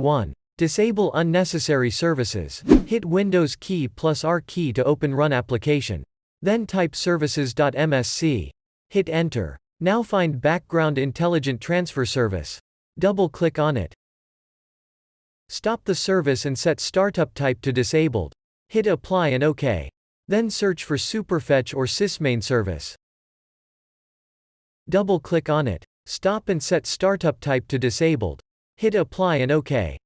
1. Disable unnecessary services. Hit Windows key plus R key to open Run application. Then type services.msc. Hit Enter. Now find Background Intelligent Transfer Service. Double-click on it. Stop the service and set Startup Type to Disabled. Hit Apply and OK. Then search for Superfetch or Sysmain service. Double-click on it. Stop and set Startup Type to Disabled. Hit Apply and OK.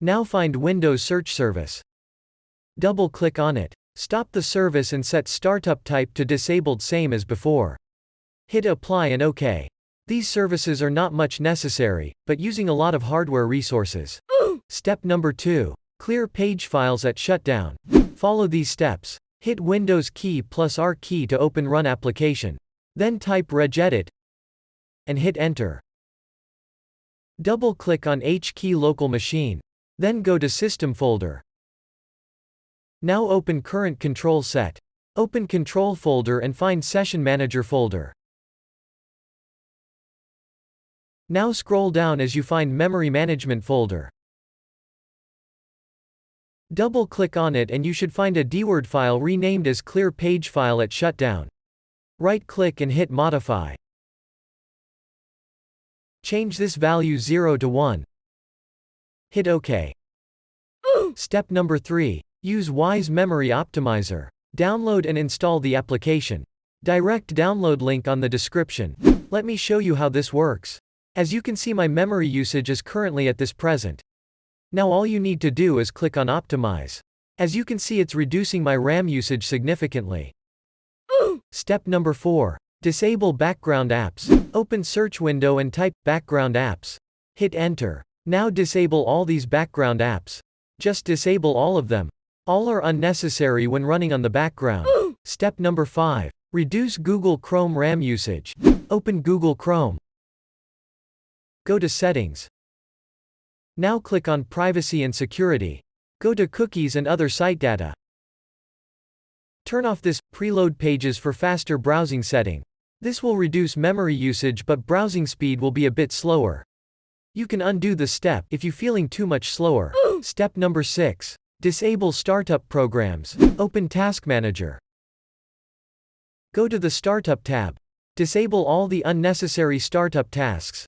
Now find Windows Search Service. Double-click on it. Stop the service and set Startup Type to Disabled same as before. Hit Apply and OK. These services are not much necessary, but using a lot of hardware resources. Step number 2. Clear page files at shutdown. Follow these steps. Hit Windows key plus R key to open Run application. Then type regedit and hit Enter. Double-click on H key local machine. Then go to System folder. Now open Current Control Set. Open Control folder and find Session Manager folder. Now scroll down as you find Memory Management folder. Double-click on it and you should find a DWORD file renamed as Clear Page File at Shutdown. Right-click and hit Modify. Change this value 0 to 1. Hit OK. Step number 3. Use Wise Memory Optimizer. Download and install the application. Direct download link on the description. Let me show you how this works. As you can see, my memory usage is currently at this present. Now all you need to do is click on Optimize. As you can see, it's reducing my RAM usage significantly. Step number 4. Disable background apps. Open search window and type background apps. Hit Enter. Now disable all these background apps. Just disable all of them. All are unnecessary when running on the background. Step number 5. Reduce Google Chrome RAM usage. Open Google Chrome. Go to Settings. Now click on Privacy and Security. Go to Cookies and Other Site Data. Turn off this Preload Pages for faster browsing setting. This will reduce memory usage but browsing speed will be a bit slower. You can undo the step if you're feeling too much slower. Step number 6. Disable Startup Programs. Open Task Manager. Go to the Startup tab. Disable all the unnecessary startup tasks.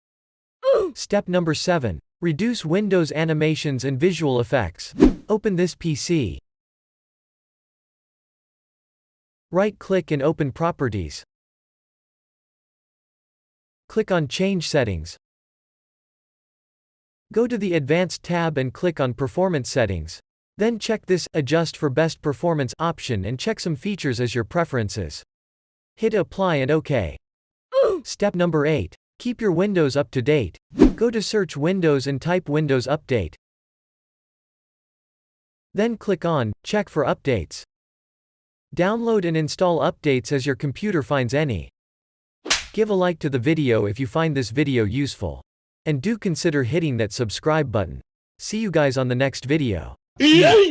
Step number 7. Reduce Windows animations and visual effects. Open this PC. Right-click and open Properties. Click on Change Settings. Go to the Advanced tab and click on Performance Settings. Then check this Adjust for Best Performance option and check some features as your preferences. Hit Apply and OK. Step number 8. Keep your Windows up to date. Go to Search Windows and type Windows Update. Then click on Check for Updates. Download and install updates as your computer finds any. Give a like to the video if you find this video useful. And do consider hitting that subscribe button. See you guys on the next video.